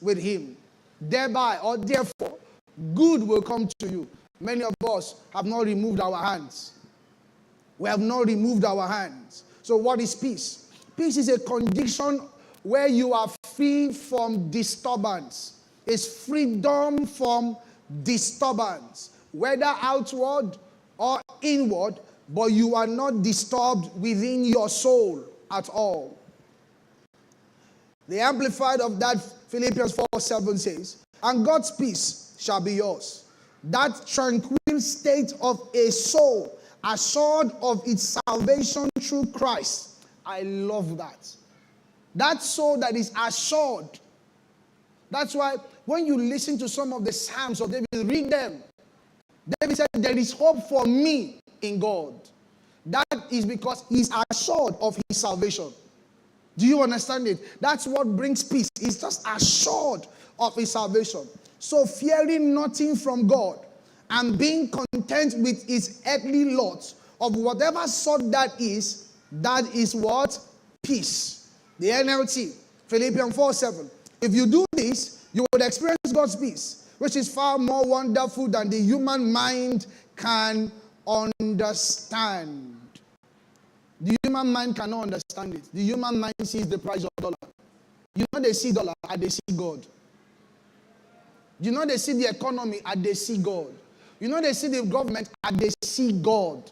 with him. Thereby or therefore, good will come to you. Many of us have not removed our hands. We have not removed our hands. So what is peace? Peace is a condition where you are free from disturbance. It's freedom from disturbance, whether outward or inward, but you are not disturbed within your soul at all. The Amplified of that, Philippians 4:7 says, and God's peace shall be yours. That tranquil state of a soul assured of its salvation through Christ. I love that. That soul that is assured. That's why when you listen to some of the Psalms of David, read them. David said, there is hope for me in God. That is because he's assured of his salvation. Do you understand it? That's what brings peace. He's just assured of his salvation. So fearing nothing from God and being content with his earthly lot of whatever sort that is what? Peace. The NLT, Philippians 4:7. If you do this, you will experience God's peace, which is far more wonderful than the human mind can understand. The human mind cannot understand it. The human mind sees the price of dollar. You know they see dollar and they see God. You know they see the economy and they see God. You know they see the government and they see God.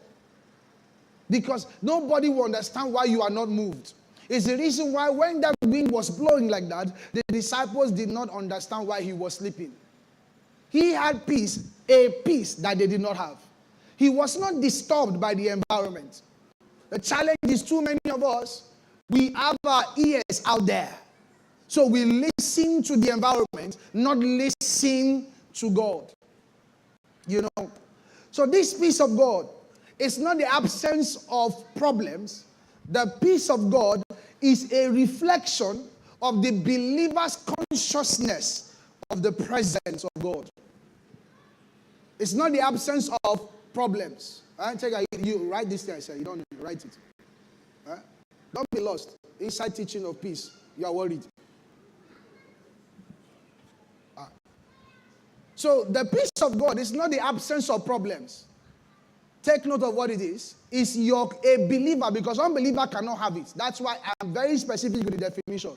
Because nobody will understand why you are not moved. It's the reason why when that wind was blowing like that, the disciples did not understand why he was sleeping. He had peace, a peace that they did not have. He was not disturbed by the environment. The challenge is too many of us, we have our ears out there. So we listen to the environment, not listen to God. You know. So this peace of God is not the absence of problems. The peace of God is a reflection of the believer's consciousness of the presence of God. It's not the absence of problems. You write this thing, I say. You don't write it. Don't be lost. Inside teaching of peace, you are worried. So the peace of God is not the absence of problems. Take note of what it is. It's a believer, because unbeliever cannot have it. That's why I'm very specific with the definition.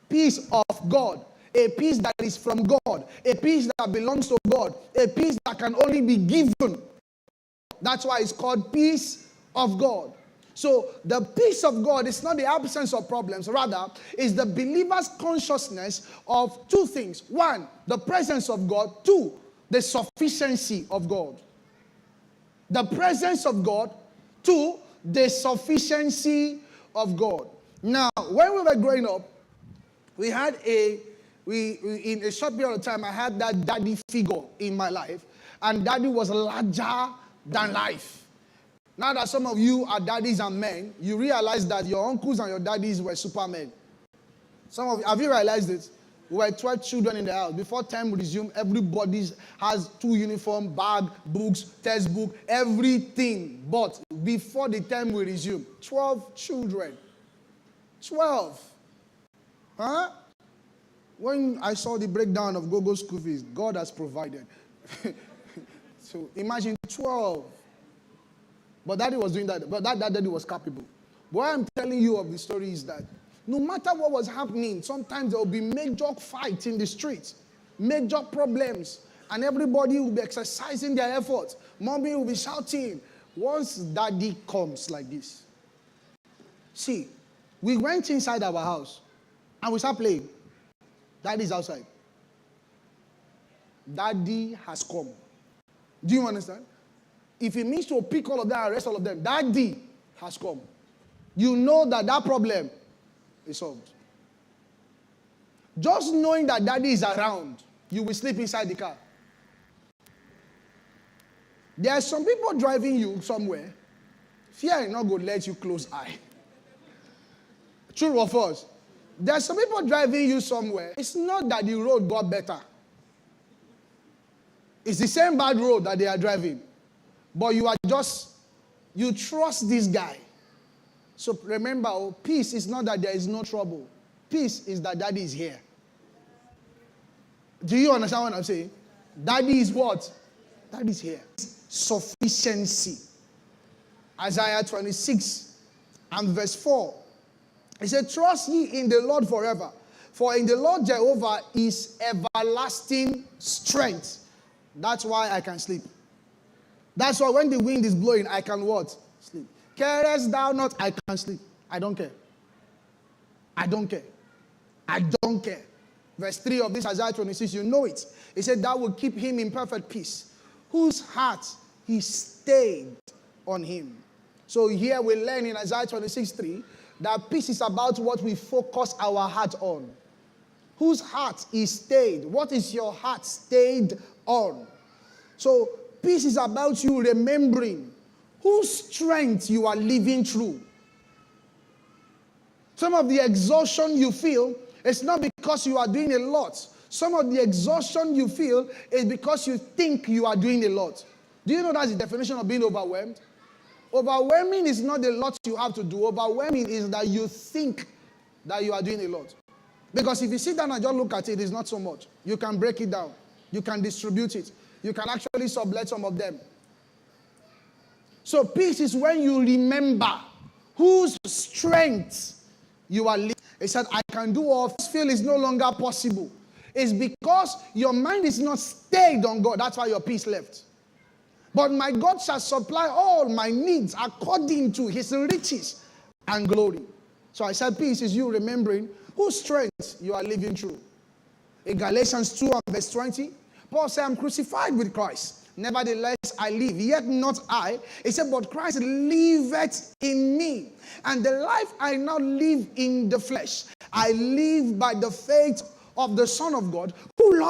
Peace of God. A peace that is from God. A peace that belongs to God. A peace that can only be given. That's why it's called peace of God. So the peace of God is not the absence of problems. Rather, it's the believer's consciousness of two things. One, the presence of God. Two, the sufficiency of God. The presence of God. Two, the sufficiency of God. Now, when we were growing up, we had in a short period of time, I had that daddy figure in my life. And daddy was larger than life. Now that some of you are daddies and men, you realize that your uncles and your daddies were supermen. Some of you, have you realized it? We were 12 children in the house. Before time resumed, everybody has 2 uniform, bag, books, textbook, everything. But before the time we resume, 12 children. 12. Huh? When I saw the breakdown of Gogo's school fees, God has provided. So imagine 12. But daddy was doing that. But that daddy was capable. What I'm telling you of the story is that no matter what was happening, sometimes there will be major fights in the streets, major problems, and everybody will be exercising their efforts. Mommy will be shouting. Once daddy comes like this, see, we went inside our house and we started playing. Daddy's outside. Daddy has come. Do you understand? If it means to pick all of them and arrest all of them, daddy has come. You know that problem is solved. Just knowing that daddy is around, you will sleep inside the car. There are some people driving you somewhere. Fear is not going to let you close eye. True or false? There are some people driving you somewhere. It's not that the road got better. It's the same bad road that they are driving. But you trust this guy. So remember, peace is not that there is no trouble. Peace is that daddy is here. Do you understand what I'm saying? Daddy is what? Daddy is here. Sufficiency. Isaiah 26 and verse 4. He said, trust ye in the Lord forever. For in the Lord Jehovah is everlasting strength. That's why I can sleep. That's why when the wind is blowing, I can what? Sleep. Carest thou not, I can sleep. I don't care. I don't care. I don't care. Verse 3 of this Isaiah 26, you know it. He said, thou will keep him in perfect peace, whose heart he stayed on him. So here we learn in Isaiah 26:3 that peace is about what we focus our heart on. Whose heart is stayed? What is your heart stayed on? So peace is about you remembering whose strength you are living through. Some of the exhaustion you feel is not because you are doing a lot. Some of the exhaustion you feel is because you think you are doing a lot. Do you know that's the definition of being overwhelmed? Overwhelming is not the lot you have to do. Overwhelming is that you think that you are doing a lot. Because if you sit down and just look at it, it's not so much. You can break it down. You can distribute it. You can actually sublet some of them. So peace is when you remember whose strength you are living. He said, I can do all. Feel is no longer possible. It's because your mind is not stayed on God. That's why your peace left. But my God shall supply all my needs according to his riches and glory. So I said peace is you remembering whose strength you are living through. In Galatians 2 and verse 20, Paul said, I'm crucified with Christ. Nevertheless, I live, yet not I. He said, but Christ liveth in me. And the life I now live in the flesh, I live by the faith of the Son of God, who loved